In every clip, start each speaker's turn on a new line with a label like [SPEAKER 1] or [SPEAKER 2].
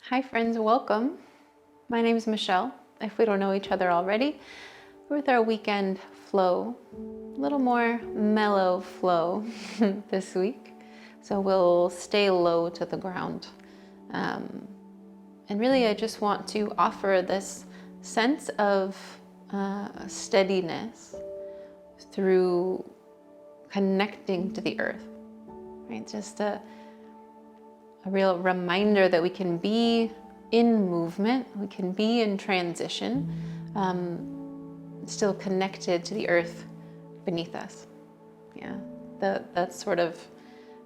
[SPEAKER 1] Hi friends, welcome. My name is Michelle. If we don't know each other already, we're with our weekend flow, a little more mellow flow this week. So we'll stay low to the ground. And really I just want to offer this sense of steadiness through connecting to the earth, right? Just a real reminder that we can be in movement, we can be in transition, still connected to the earth beneath us. Yeah, that sort of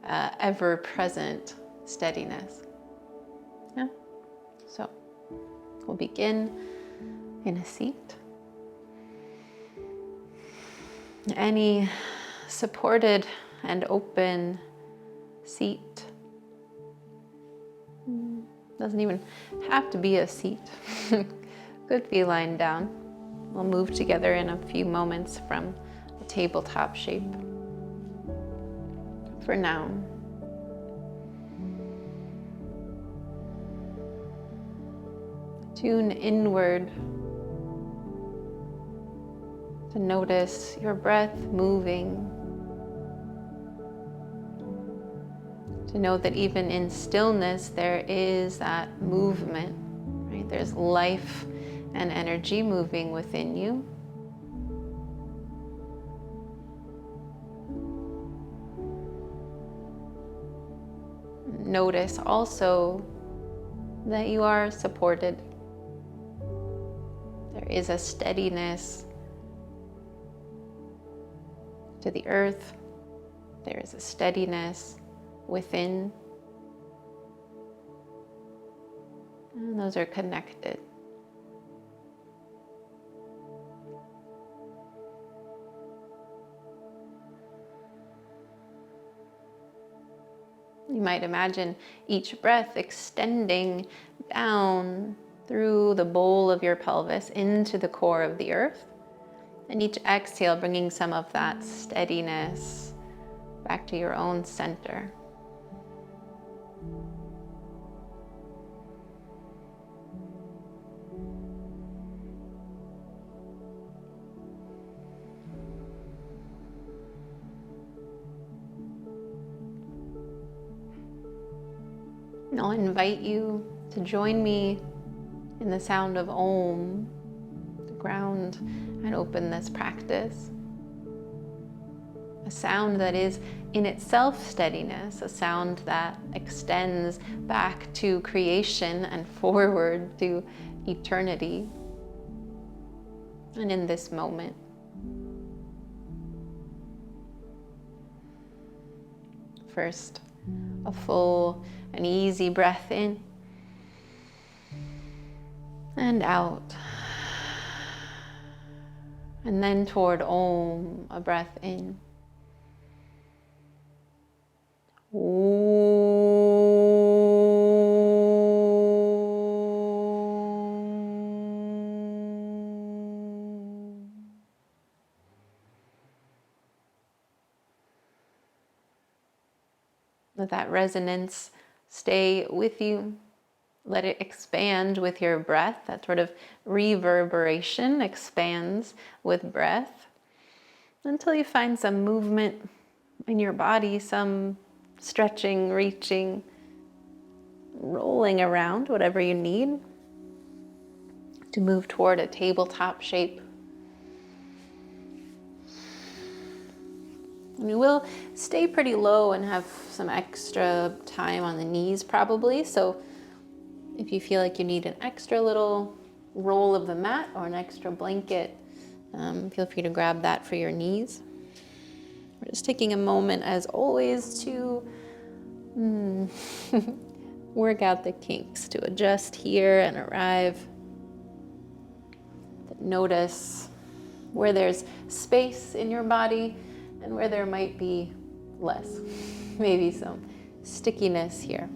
[SPEAKER 1] ever-present steadiness. Yeah, so we'll begin in a seat. Any supported and open seat. Doesn't even have to be a seat. Could be lying down. We'll move together in a few moments from a tabletop shape. For now, tune inward to notice your breath moving. To know that even in stillness, there is that movement, right? There's life and energy moving within you. Notice also that you are supported. There is a steadiness to the earth. There is a steadiness within, and those are connected. You might imagine each breath extending down through the bowl of your pelvis into the core of the earth, and each exhale bringing some of that steadiness back to your own center. And I'll invite you to join me in the sound of Om, to ground and open this practice. A sound that is in itself steadiness, a sound that extends back to creation and forward to eternity. And in this moment, first, a full and easy breath in and out. And then toward Om, a breath in. Let that resonance stay with you. Let it expand with your breath. That sort of reverberation expands with breath until you find some movement in your body, some stretching, reaching, rolling around, whatever you need to move toward a tabletop shape. And we will stay pretty low and have some extra time on the knees probably. So if you feel like you need an extra little roll of the mat or an extra blanket, feel free to grab that for your knees. We're just taking a moment, as always, to work out the kinks, to adjust here and arrive. Notice where there's space in your body and where there might be less, maybe some stickiness here.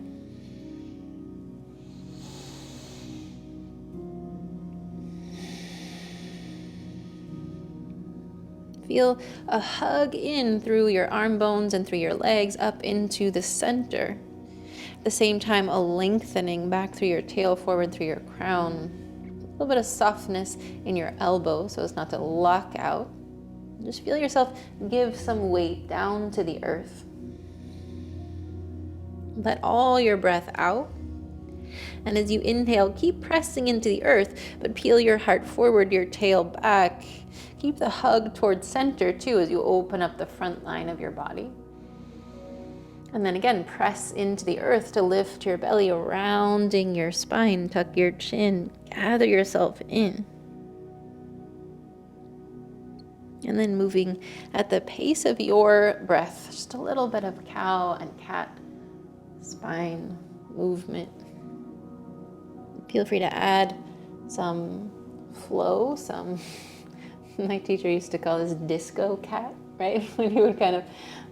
[SPEAKER 1] Feel a hug in through your arm bones and through your legs up into the center. the same time, a lengthening back through your tail, forward through your crown. A little bit of softness in your elbow so as not to lock out. Just feel yourself give some weight down to the earth. Let all your breath out. And as you inhale, keep pressing into the earth, but peel your heart forward, your tail back. Keep the hug towards center too as you open up the front line of your body. And then again, press into the earth to lift your belly, rounding your spine, tuck your chin, gather yourself in. And then moving at the pace of your breath, just a little bit of cow and cat spine movement. Feel free to add some flow, my teacher used to call this disco cat, right? When you would kind of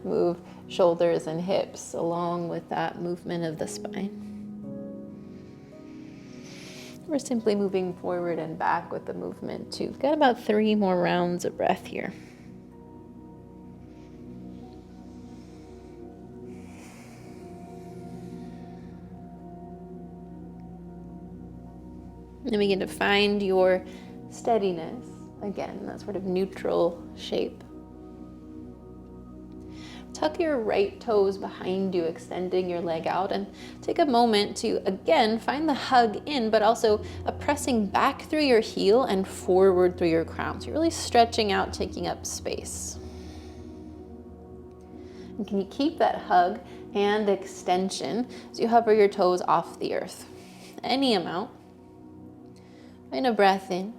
[SPEAKER 1] move shoulders and hips along with that movement of the spine. We're simply moving forward and back with the movement too. We've got about 3 more rounds of breath here. And begin to find your steadiness. Again, that sort of neutral shape. Tuck your right toes behind you, extending your leg out, and take a moment to, again, find the hug in, but also a pressing back through your heel and forward through your crown. So you're really stretching out, taking up space. And can you keep that hug and extension as you hover your toes off the earth? Any amount. Find a breath in.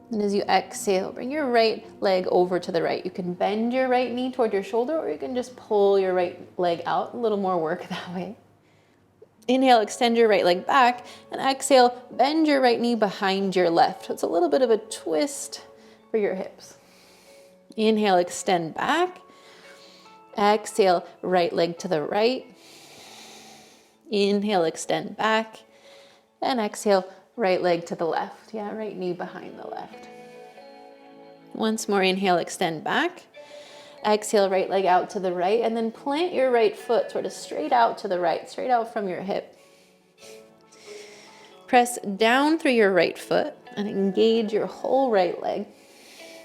[SPEAKER 1] And as you exhale, bring your right leg over to the right. You can bend your right knee toward your shoulder, or you can just pull your right leg out. A little more work that way. Inhale, extend your right leg back, and exhale, bend your right knee behind your left. It's a little bit of a twist for your hips. Inhale, extend back. Exhale, right leg to the right. Inhale, extend back. And exhale, right leg to the left. Yeah, right knee behind the left. Once more, inhale, extend back. Exhale, right leg out to the right, and then plant your right foot sort of straight out to the right, straight out from your hip. Press down through your right foot and engage your whole right leg.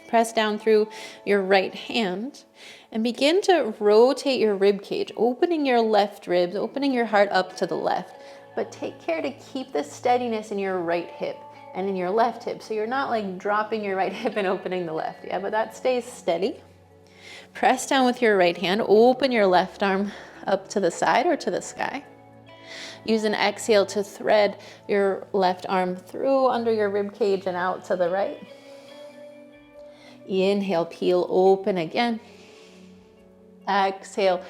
[SPEAKER 1] Press down through your right hand and begin to rotate your rib cage, opening your left ribs, opening your heart up to the left. But take care to keep the steadiness in your right hip and in your left hip. So you're not like dropping your right hip and opening the left. Yeah, but that stays steady. Press down with your right hand. Open your left arm up to the side or to the sky. Use an exhale to thread your left arm through under your rib cage and out to the right. Inhale, peel open again. Exhale,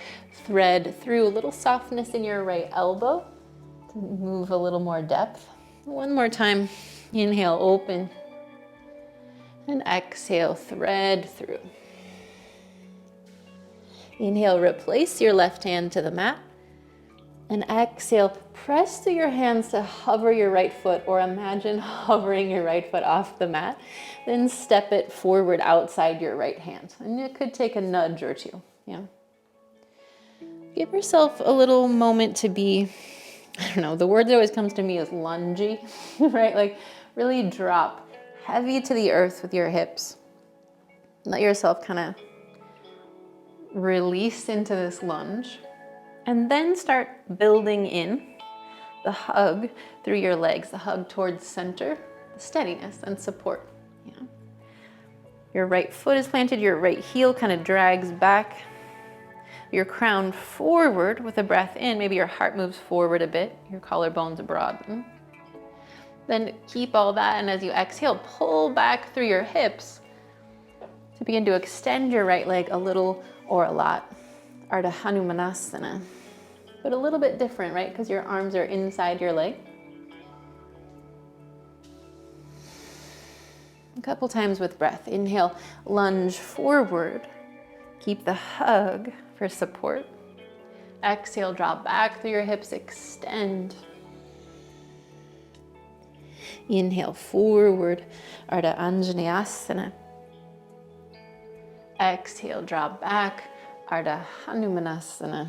[SPEAKER 1] thread through. A little softness in your right elbow. Move a little more depth. One more time. Inhale, open. And exhale, thread through. Inhale, replace your left hand to the mat. And exhale, press through your hands to hover your right foot, or imagine hovering your right foot off the mat. Then step it forward outside your right hand. And it could take a nudge or two. Yeah. Give yourself a little moment to be, I don't know, the word that always comes to me is lungy, right? Like really drop heavy to the earth with your hips. Let yourself kind of release into this lunge. And then start building in the hug through your legs, the hug towards center, the steadiness and support. Yeah. Your right foot is planted, your right heel kind of drags back. Your crown forward with a breath in. Maybe your heart moves forward a bit. Your collarbones broaden. Then keep all that, and as you exhale, pull back through your hips to begin to extend your right leg a little or a lot. Ardha Hanumanasana. But a little bit different, right? Because your arms are inside your leg. A couple times with breath. Inhale, lunge forward. Keep the hug for support. Exhale, drop back through your hips, extend. Inhale, forward, Ardha Anjaneyasana. Exhale, drop back, Ardha Hanumanasana.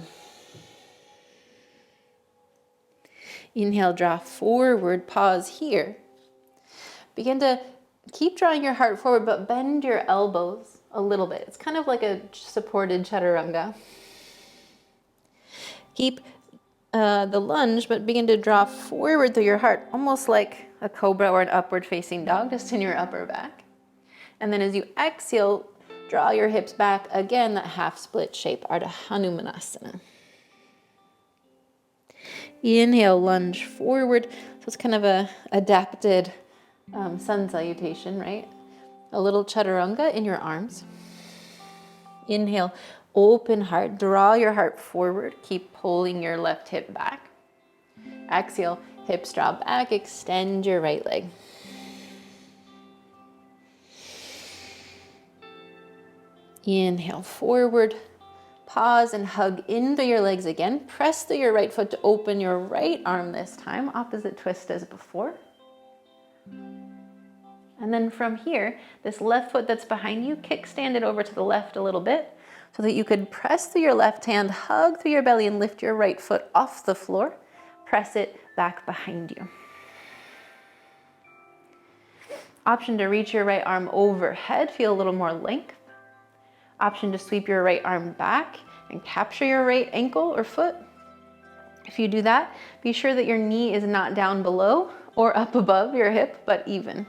[SPEAKER 1] Inhale, draw forward, pause here. Begin to keep drawing your heart forward, but bend your elbows a little bit. It's kind of like a supported chaturanga. Keep the lunge, but begin to draw forward through your heart, almost like a cobra or an upward facing dog, just in your upper back. And then as you exhale, draw your hips back again, that half split shape, Ardha Hanumanasana. Inhale, lunge forward. So it's kind of a adapted sun salutation, right? A little chaturanga in your arms. Inhale, open heart, draw your heart forward. Keep pulling your left hip back. Exhale, hips draw back, extend your right leg. Inhale, forward. Pause and hug in through your legs again. Press through your right foot to open your right arm this time. Opposite twist as before. And then from here, this left foot that's behind you, kickstand it over to the left a little bit so that you could press through your left hand, hug through your belly, and lift your right foot off the floor. Press it back behind you. Option to reach your right arm overhead, feel a little more length. Option to sweep your right arm back and capture your right ankle or foot. If you do that, be sure that your knee is not down below or up above your hip, but even.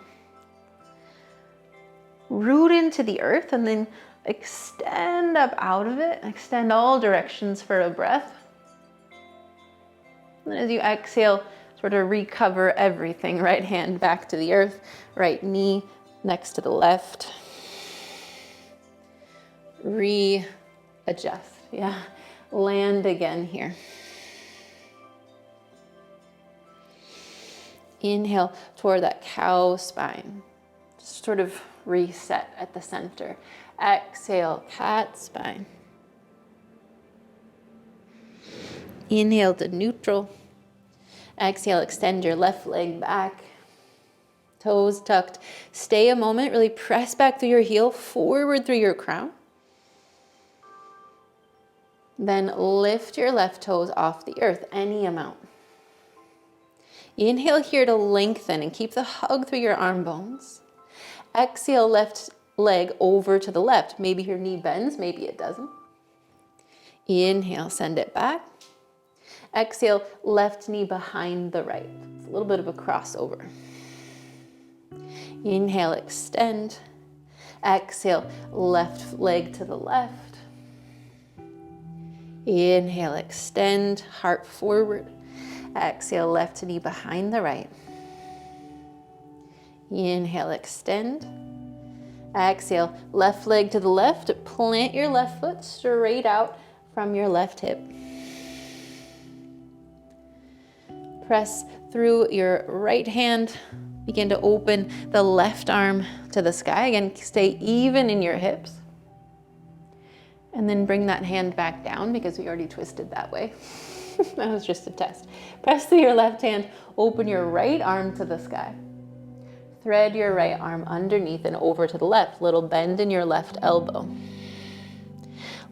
[SPEAKER 1] Root into the earth and then extend up out of it. Extend all directions for a breath. And then as you exhale, sort of recover everything. Right hand back to the earth, right knee next to the left. Readjust, yeah. Land again here. Inhale toward that cow spine. Just sort of reset at the center. Exhale, cat spine. Inhale to neutral. Exhale, extend your left leg back. Toes tucked. Stay a moment, really press back through your heel, forward through your crown. Then lift your left toes off the earth, any amount. Inhale here to lengthen and keep the hug through your arm bones. Exhale, left leg over to the left. Maybe your knee bends, maybe it doesn't. Inhale, send it back. Exhale, left knee behind the right. It's a little bit of a crossover. Inhale, extend. Exhale, left leg to the left. Inhale, extend, heart forward. Exhale, left knee behind the right. Inhale, extend. Exhale, left leg to the left. Plant your left foot straight out from your left hip. Press through your right hand. Begin to open the left arm to the sky. Again, stay even in your hips. And then bring that hand back down because we already twisted that way. That was just a test. Press through your left hand, open your right arm to the sky. Thread your right arm underneath and over to the left. Little bend in your left elbow.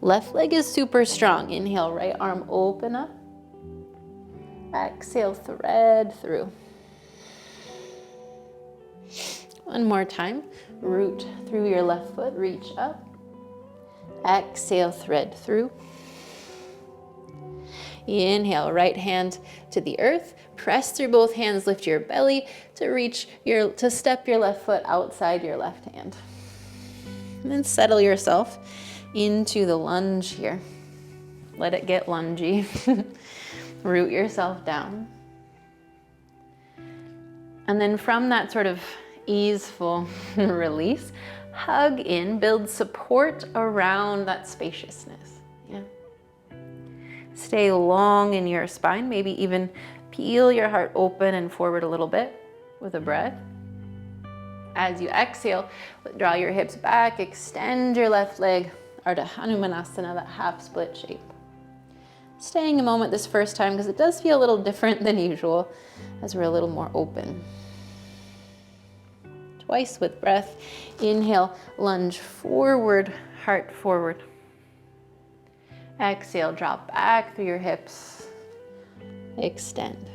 [SPEAKER 1] Left leg is super strong. Inhale, right arm open up. Exhale, thread through. One more time. Root through your left foot, reach up. Exhale, thread through. Inhale, right hand to the earth. Press through both hands, lift your belly to step your left foot outside your left hand. And then settle yourself into the lunge here. Let it get lungy. Root yourself down. And then from that sort of easeful release, hug in, build support around that spaciousness. Yeah. Stay long in your spine, maybe even peel your heart open and forward a little bit with a breath. As you exhale, draw your hips back, extend your left leg, Ardha Hanumanasana, that half split shape. Staying a moment this first time because it does feel a little different than usual as we're a little more open. Twice with breath. Inhale, lunge forward, heart forward. Exhale, drop back through your hips. Extend.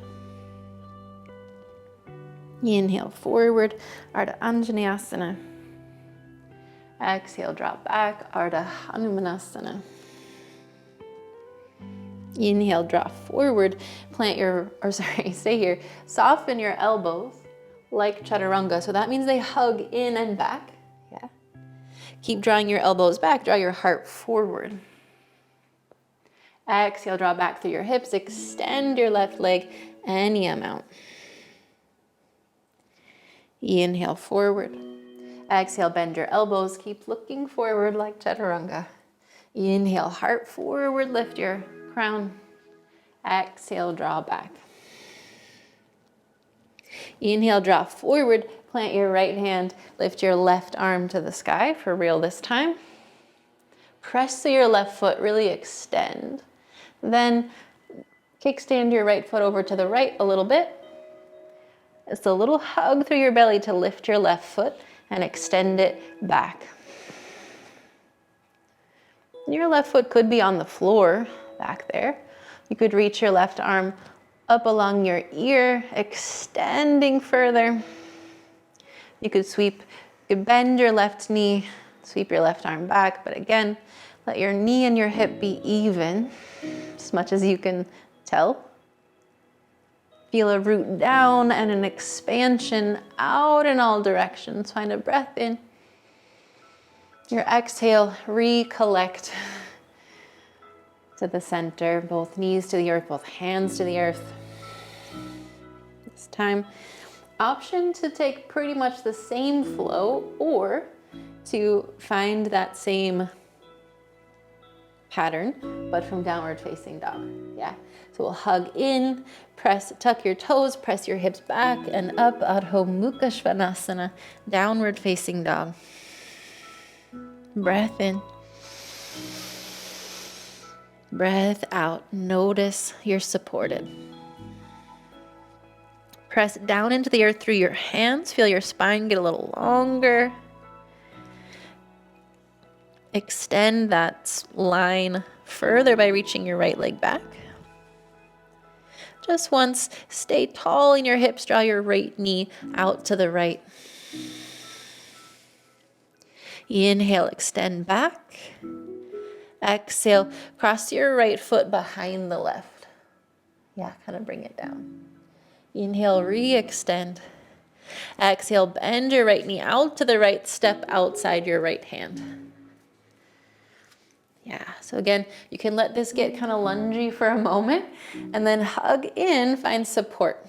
[SPEAKER 1] Inhale forward, Ardha Anjaneyasana. Exhale, drop back, Ardha Hanumanasana. Inhale, draw forward, stay here. Soften your elbows like chaturanga. So that means they hug in and back. Yeah. Keep drawing your elbows back, draw your heart forward. Exhale, draw back through your hips, extend your left leg any amount. Inhale forward. Exhale, bend your elbows, keep looking forward like chaturanga. Inhale, heart forward, lift your crown. Exhale, draw back. Inhale, draw forward, plant your right hand, lift your left arm to the sky, for real this time. Press through your left foot, really extend. Then kickstand your right foot over to the right a little bit. It's a little hug through your belly to lift your left foot and extend it back. Your left foot could be on the floor back there. You could reach your left arm up along your ear, extending further. You could bend your left knee, sweep your left arm back, but again, let your knee and your hip be even, as much as you can tell. Feel a root down and an expansion out in all directions. Find a breath in. Your exhale, recollect to the center, both knees to the earth, both hands to the earth. This time, option to take pretty much the same flow or to find that same pattern, but from downward facing dog. Yeah. So we'll hug in, tuck your toes, press your hips back and up, Adho Mukha Svanasana, downward facing dog. Breath in. Breath out. Notice you're supported. Press down into the earth through your hands. Feel your spine get a little longer. Extend that line further by reaching your right leg back. Just once, stay tall in your hips. Draw your right knee out to the right. Inhale, extend back. Exhale, cross your right foot behind the left. Yeah, kind of bring it down. Inhale, re-extend. Exhale, bend your right knee out to the right, step outside your right hand. Yeah, so again, you can let this get kind of lungy for a moment and then hug in, find support.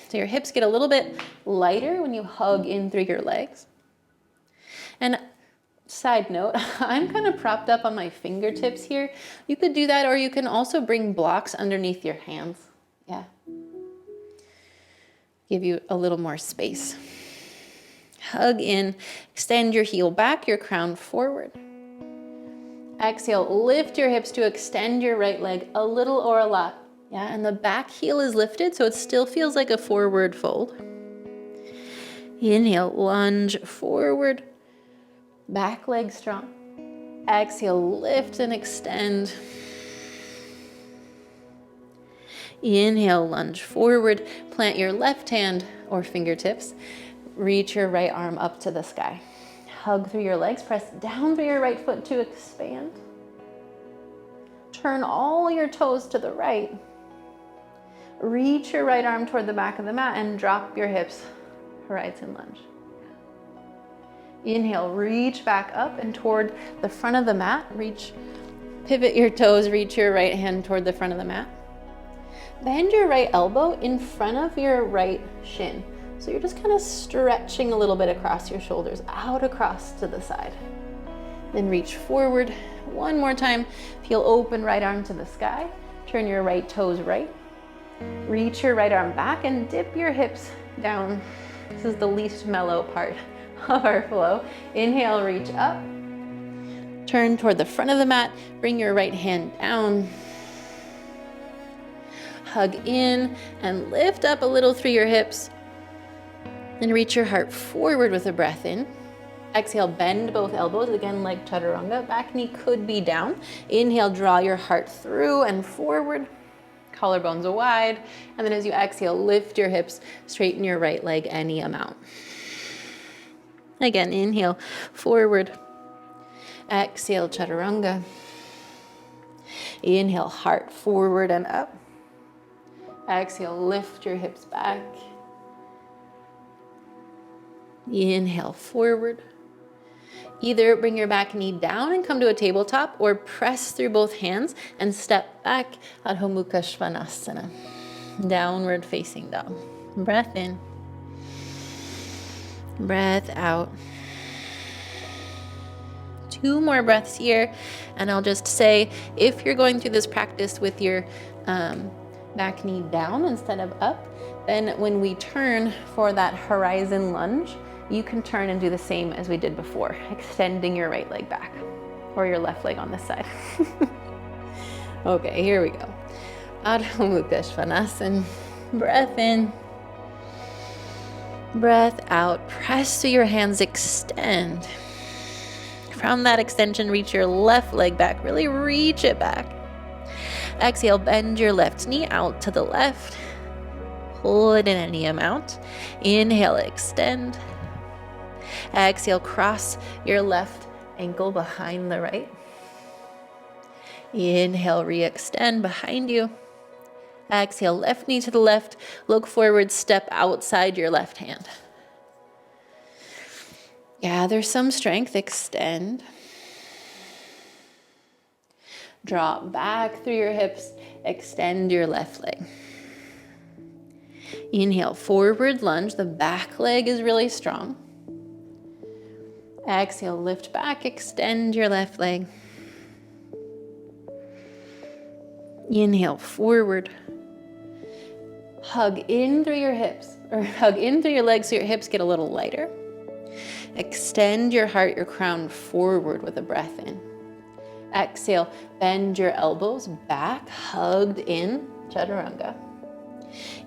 [SPEAKER 1] So your hips get a little bit lighter when you hug in through your legs. And side note, I'm kind of propped up on my fingertips here. You could do that, or you can also bring blocks underneath your hands. Yeah. Give you a little more space. Hug in, extend your heel back, your crown forward. Exhale, lift your hips to extend your right leg a little or a lot. Yeah, and the back heel is lifted, so it still feels like a forward fold. Inhale, lunge forward, back leg strong. Exhale, lift and extend. Inhale, lunge forward, plant your left hand or fingertips, reach your right arm up to the sky. Hug through your legs, press down through your right foot to expand. Turn all your toes to the right. Reach your right arm toward the back of the mat and drop your hips, horizon lunge. Inhale, reach back up and toward the front of the mat. Pivot your toes, reach your right hand toward the front of the mat. Bend your right elbow in front of your right shin. So you're just kind of stretching a little bit across your shoulders, out across to the side. Then reach forward one more time. Feel open right arm to the sky. Turn your right toes right. Reach your right arm back and dip your hips down. This is the least mellow part of our flow. Inhale, reach up. Turn toward the front of the mat. Bring your right hand down. Hug in and lift up a little through your hips. Then reach your heart forward with a breath in. Exhale, bend both elbows, again like chaturanga. Back knee could be down. Inhale, draw your heart through and forward. Collarbones wide. And then as you exhale, lift your hips, straighten your right leg any amount. Again, inhale, forward. Exhale, chaturanga. Inhale, heart forward and up. Exhale, lift your hips back. Inhale, forward. Either bring your back knee down and come to a tabletop, or press through both hands and step back, Adho Mukha Svanasana. Downward facing dog. Breath in. Breath out. 2 more breaths here, and I'll just say, if you're going through this practice with your back knee down instead of up, then when we turn for that horizon lunge, you can turn and do the same as we did before, extending your right leg back, or your left leg on this side. Okay, here we go. Adho Mukha Svanasana. Breath in. Breath out. Press through your hands, extend. From that extension, reach your left leg back. Really reach it back. Exhale, bend your left knee out to the left. Pull it in any amount. Inhale, extend. Exhale, cross your left ankle behind the right. Inhale, re-extend behind you. Exhale, left knee to the left. Look forward, step outside your left hand. Gather some strength, extend. Drop back through your hips, extend your left leg. Inhale, forward lunge. The back leg is really strong. Exhale, lift back, extend your left leg. Inhale, forward. Hug in through your hips, or hug in through your legs so your hips get a little lighter. Extend your heart, your crown forward with a breath in. Exhale, bend your elbows back, hugged in, chaturanga.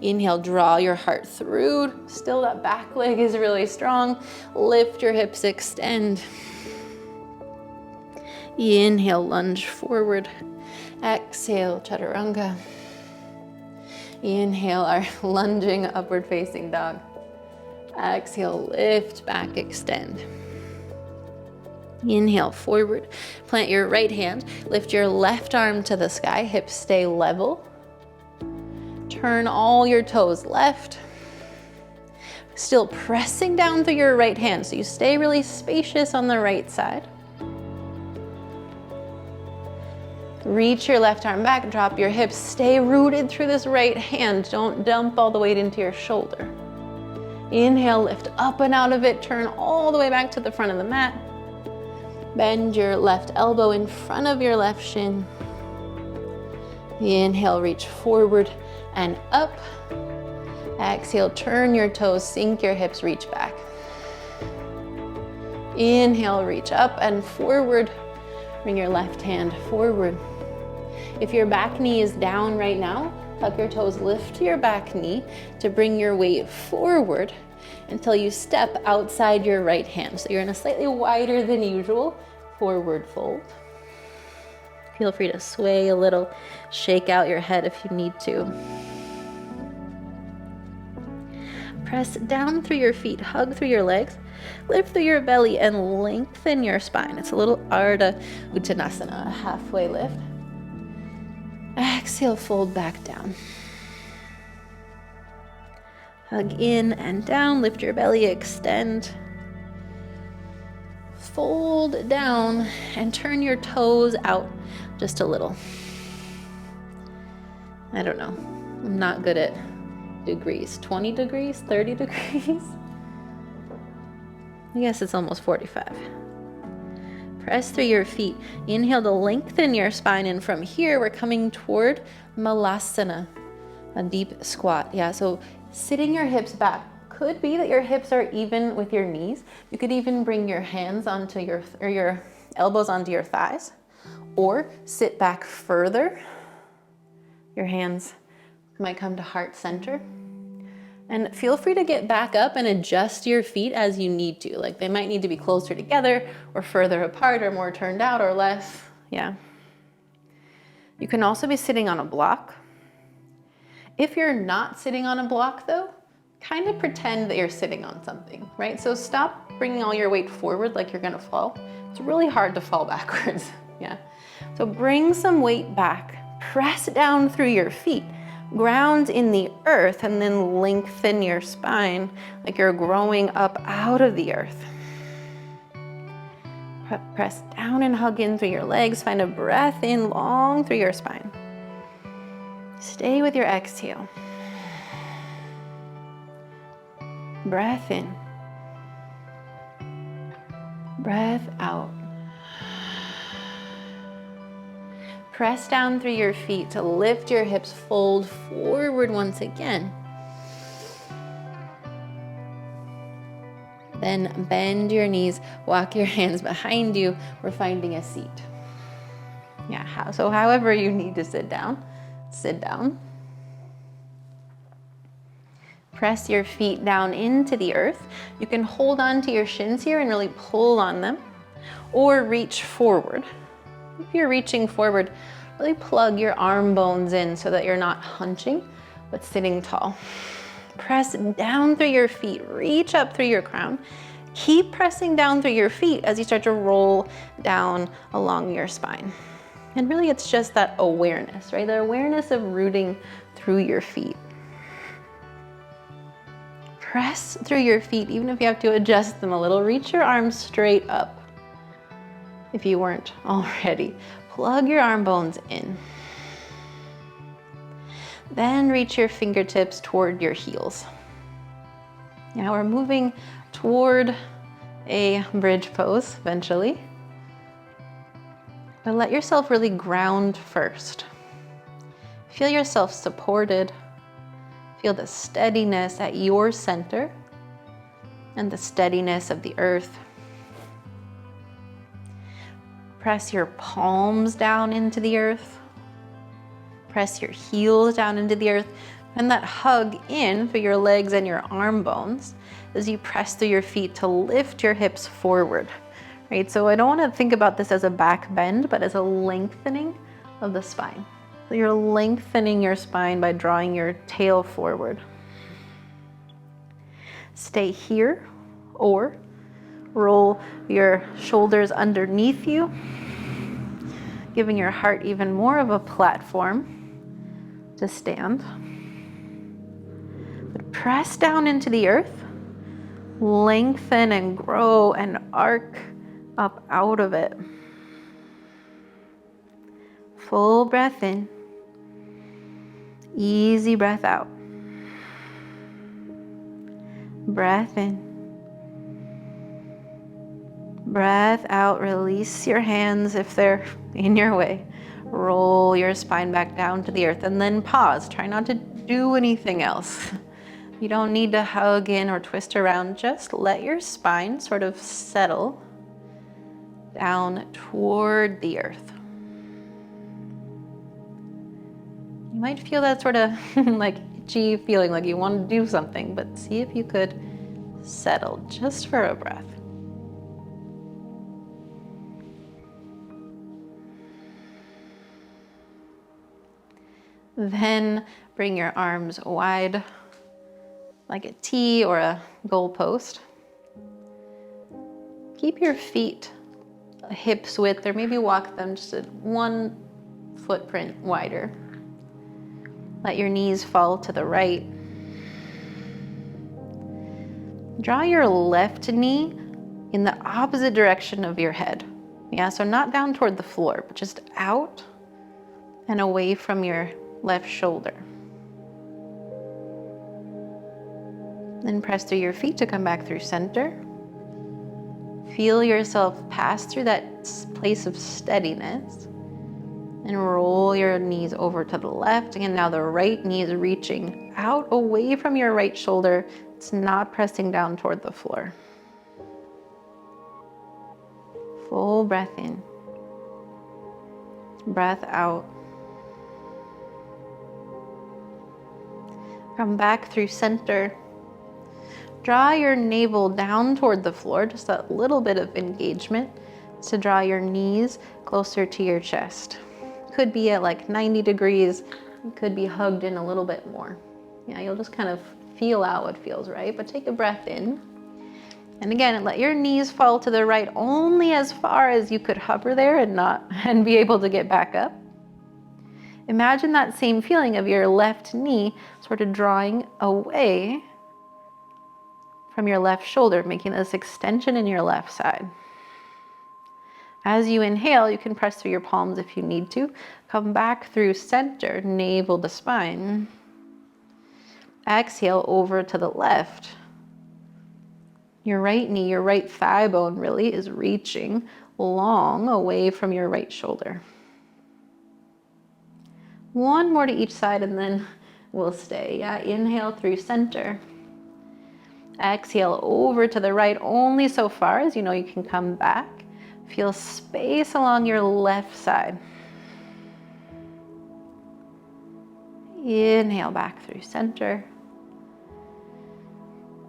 [SPEAKER 1] Inhale, draw your heart through. Still that back leg is really strong. Lift your hips, extend. Inhale, lunge forward. Exhale, chaturanga. Inhale, our lunging upward facing dog. Exhale, lift back, extend. Inhale, forward. Plant your right hand. Lift your left arm to the sky. Hips stay level. Turn all your toes left. Still pressing down through your right hand, so you stay really spacious on the right side. Reach your left arm back, drop your hips, stay rooted through this right hand. Don't dump all the weight into your shoulder. Inhale, lift up and out of it, turn all the way back to the front of the mat. Bend your left elbow in front of your left shin. Inhale, reach forward and up. Exhale, turn your toes, sink your hips, reach back. Inhale, reach up and forward. Bring your left hand forward. If your back knee is down right now, tuck your toes, lift your back knee to bring your weight forward until you step outside your right hand. So you're in a slightly wider than usual forward fold. Feel free to sway a little, shake out your head if you need to. Press down through your feet, hug through your legs, lift through your belly and lengthen your spine. It's a little Ardha Uttanasana, a halfway lift. Exhale, fold back down. Hug in and down, lift your belly, extend. Fold down and turn your toes out just a little. I don't know, I'm not good at degrees. 20 degrees, 30 degrees? I guess it's almost 45. Press through your feet. Inhale to lengthen your spine, and from here we're coming toward Malasana, a deep squat. Yeah, so sitting your hips back. Could be that your hips are even with your knees. You could even bring your hands onto your elbows onto your thighs, or sit back further. Your hands might come to heart center. And feel free to get back up and adjust your feet as you need to. Like they might need to be closer together or further apart or more turned out or less. Yeah. You can also be sitting on a block. If you're not sitting on a block though, kind of pretend that you're sitting on something, right? So stop bringing all your weight forward like you're gonna fall. It's really hard to fall backwards, yeah. So bring some weight back, press down through your feet, ground in the earth, and then lengthen your spine like you're growing up out of the earth. Press down and hug in through your legs. Find a breath in long through your spine. Stay with your exhale. Breath in. Breath out. Press down through your feet to lift your hips, fold forward once again. Then bend your knees, walk your hands behind you. We're finding a seat. Yeah, so however you need to sit down, sit down. Press your feet down into the earth. You can hold on to your shins here and really pull on them, or reach forward. If you're reaching forward, really plug your arm bones in so that you're not hunching, but sitting tall. Press down through your feet, reach up through your crown. Keep pressing down through your feet as you start to roll down along your spine. And really it's just that awareness, right? The awareness of rooting through your feet. Press through your feet, even if you have to adjust them a little. Reach your arms straight up if you weren't already. Plug your arm bones in. Then reach your fingertips toward your heels. Now we're moving toward a bridge pose eventually. But let yourself really ground first. Feel yourself supported. Feel the steadiness at your center and the steadiness of the earth. Press your palms down into the earth. Press your heels down into the earth, and that hug in through your legs and your arm bones as you press through your feet to lift your hips forward, right? So I don't want to think about this as a back bend, but as a lengthening of the spine. So you're lengthening your spine by drawing your tail forward. Stay here, or roll your shoulders underneath you, giving your heart even more of a platform to stand. But press down into the earth, lengthen and grow and arc up out of it. Full breath in, easy breath out. Breath in. Breath out, release your hands if they're in your way. Roll your spine back down to the earth and then pause. Try not to do anything else. You don't need to hug in or twist around. Just let your spine sort of settle down toward the earth. You might feel that sort of like itchy feeling like you want to do something, but see if you could settle just for a breath. Then bring your arms wide like a T or a goalpost. Keep your feet hips width, or maybe walk them just at one footprint wider. Let your knees fall to the right. Draw your left knee in the opposite direction of your head. Yeah, so not down toward the floor, but just out and away from your left shoulder. Then press through your feet to come back through center. Feel yourself pass through that place of steadiness and roll your knees over to the left. And now the right knee is reaching out away from your right shoulder. It's not pressing down toward the floor. Full breath in. Breath out. Come back through center. Draw your navel down toward the floor, just a little bit of engagement to draw your knees closer to your chest. Could be at like 90 degrees. It could be hugged in a little bit more. Yeah, you'll just kind of feel out what feels right, but take a breath in. And again, let your knees fall to the right only as far as you could hover there and be able to get back up. Imagine that same feeling of your left knee sort of drawing away from your left shoulder, making this extension in your left side. As you inhale, you can press through your palms if you need to. Come back through center, navel to spine. Exhale over to the left. Your right knee, your right thigh bone really is reaching long away from your right shoulder. One more to each side and then we'll stay. Yeah, inhale through center. Exhale over to the right only so far as you know you can come back. Feel space along your left side. Inhale back through center.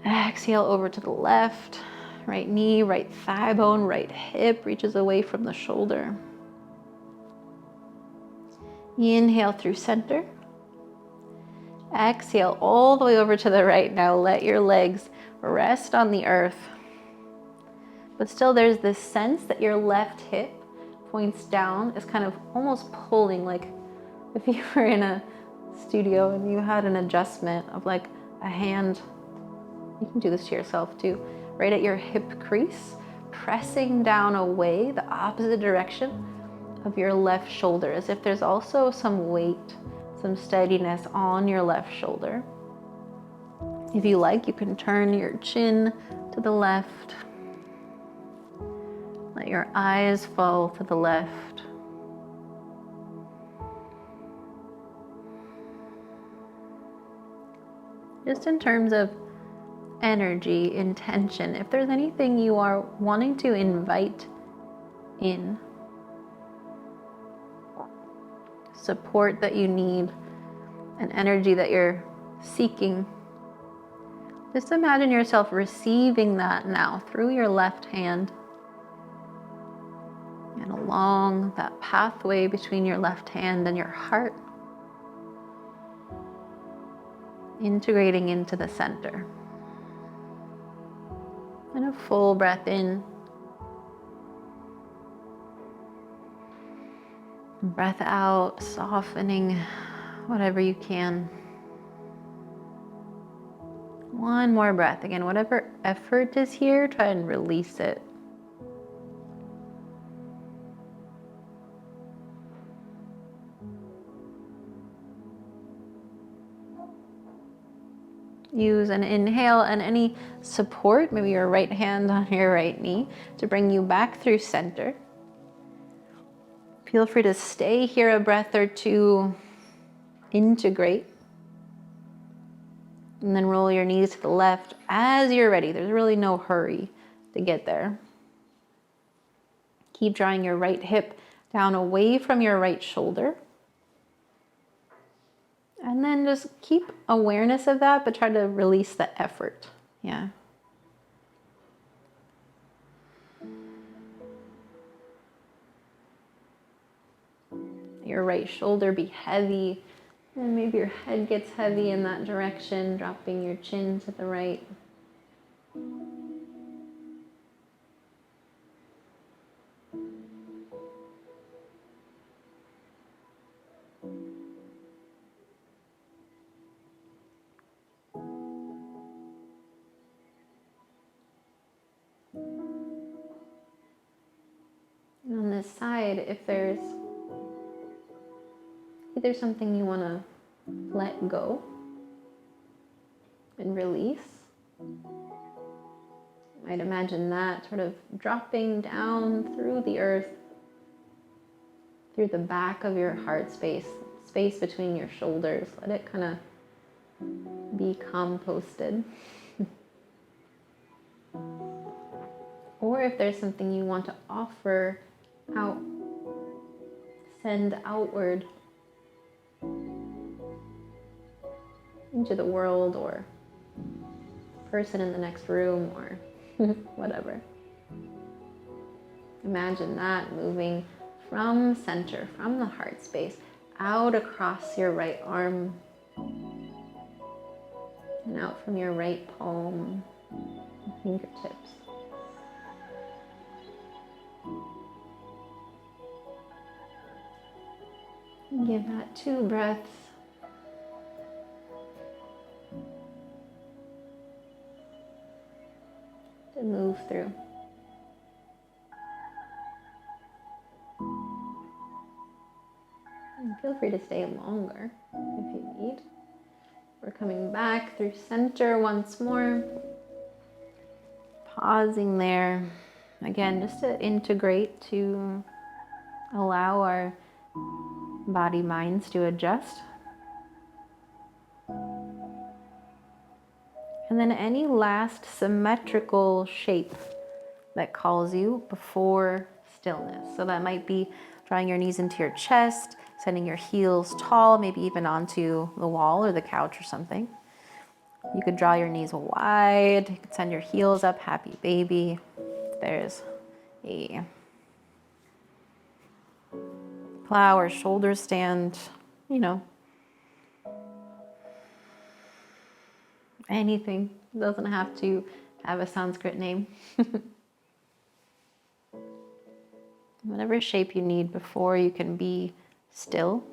[SPEAKER 1] Exhale over to the left. Right knee, right thigh bone, right hip reaches away from the shoulder. Inhale through center. Exhale all the way over to the right. Now let your legs rest on the earth. But still there's this sense that your left hip points down, is kind of almost pulling, like if you were in a studio and you had an adjustment of like a hand, you can do this to yourself too, right at your hip crease, pressing down away the opposite direction of your left shoulder, as if there's also some weight, some steadiness on your left shoulder. If you like, you can turn your chin to the left. Let your eyes fall to the left. Just in terms of energy, intention, if there's anything you are wanting to invite in, support that you need, an energy that you're seeking, just imagine yourself receiving that now through your left hand and along that pathway between your left hand and your heart, integrating into the center. And a full breath in. Breath out, softening whatever you can. One more breath. Again, whatever effort is here, try and release it. Use an inhale and any support, maybe your right hand on your right knee, to bring you back through center. Feel free to stay here a breath or two, integrate, and then roll your knees to the left as you're ready. There's really no hurry to get there. Keep drawing your right hip down away from your right shoulder. And then just keep awareness of that, but try to release the effort. Yeah. Your right shoulder be heavy, and maybe your head gets heavy in that direction, dropping your chin to the right. And on this side, if there's either something you want to let go and release, you might imagine that sort of dropping down through the earth, through the back of your heart space, space between your shoulders. Let it kind of be composted. Or if there's something you want to offer out, send outward into the world or person in the next room or whatever. Imagine that moving from center, from the heart space, out across your right arm and out from your right palm and fingertips. Give that 2 breaths. To move through. And feel free to stay longer if you need. We're coming back through center once more. Pausing there. Again, just to integrate, to allow our body minds to adjust. And then any last symmetrical shape that calls you before stillness. So that might be drawing your knees into your chest, sending your heels tall, maybe even onto the wall or the couch or something. You could draw your knees wide. You could send your heels up, happy baby. There's a plow or shoulder stand, you know, anything. It doesn't have to have a Sanskrit name. Whatever shape you need before you can be still.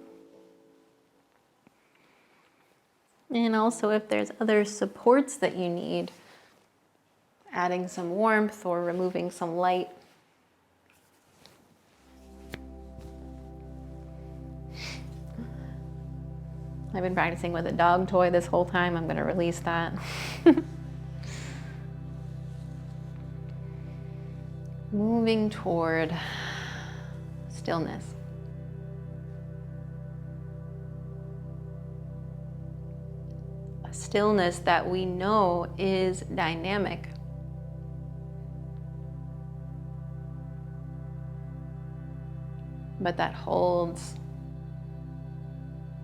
[SPEAKER 1] And also if there's other supports that you need, adding some warmth or removing some light. I've been practicing with a dog toy this whole time. I'm going to release that. Moving toward stillness. A stillness that we know is dynamic. But that holds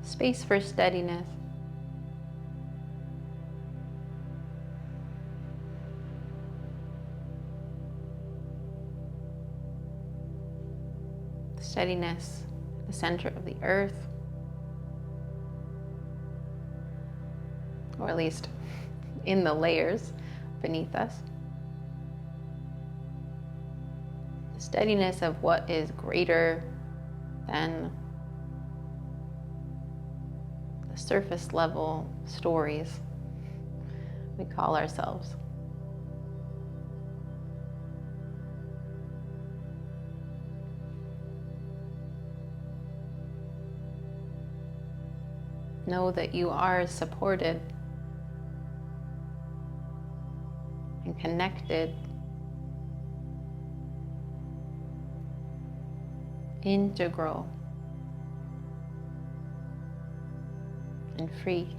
[SPEAKER 1] space for steadiness. Steadiness, the center of the earth, or at least in the layers beneath us. The steadiness of what is greater than the surface level stories we call ourselves. Know that you are supported and connected, integral, and free.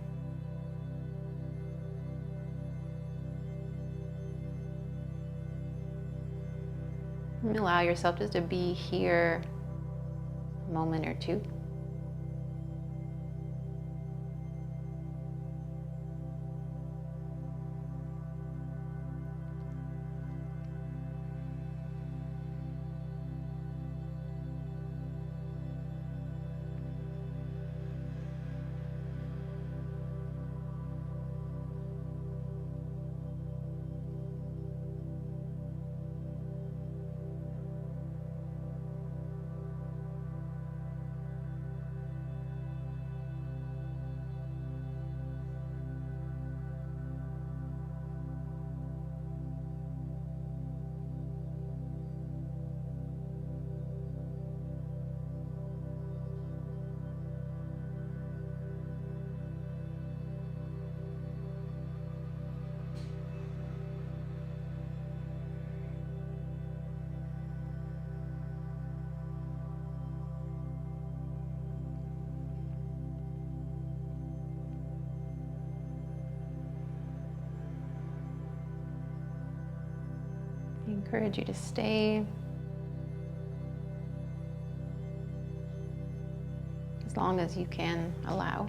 [SPEAKER 1] And allow yourself just to be here a moment or two. I encourage you to stay as long as you can allow.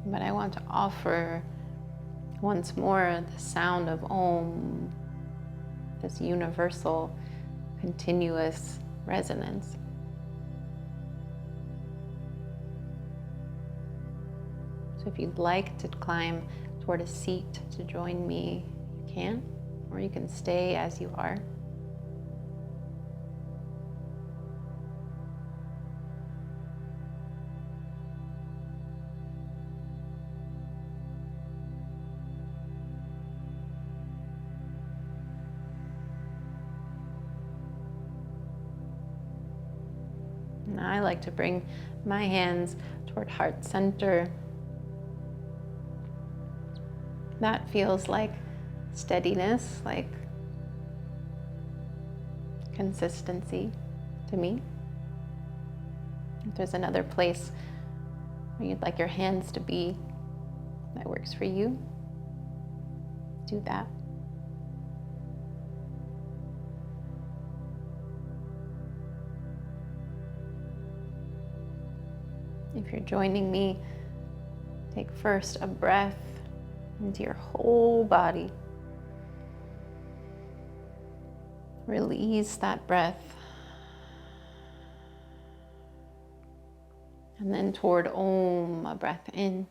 [SPEAKER 1] But I want to offer once more the sound of Om this universal, continuous resonance. So if you'd like to climb toward a seat to join me, you can, or you can stay as you are. Now I like to bring my hands toward heart center. That feels like steadiness, like consistency to me. If there's another place where you'd like your hands to be that works for you, do that. If you're joining me, take first a breath into your whole body. Release that breath. And then toward Om, a breath in.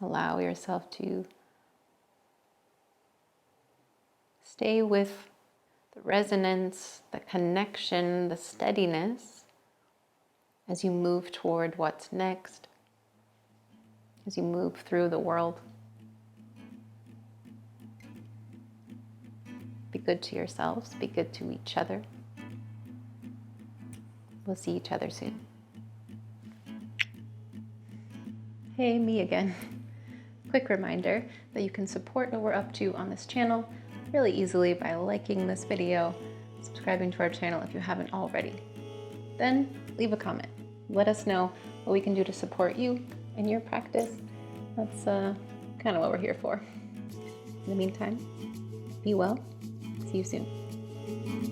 [SPEAKER 1] Allow yourself to stay with the resonance, the connection, the steadiness as you move toward what's next, as you move through the world. Be good to yourselves, be good to each other. We'll see each other soon. Hey, me again. Quick reminder that you can support what we're up to on this channel really easily by liking this video, subscribing to our channel if you haven't already. Then leave a comment. Let us know what we can do to support you in your practice. That's kind of what we're here for. In the meantime, be well. See you soon.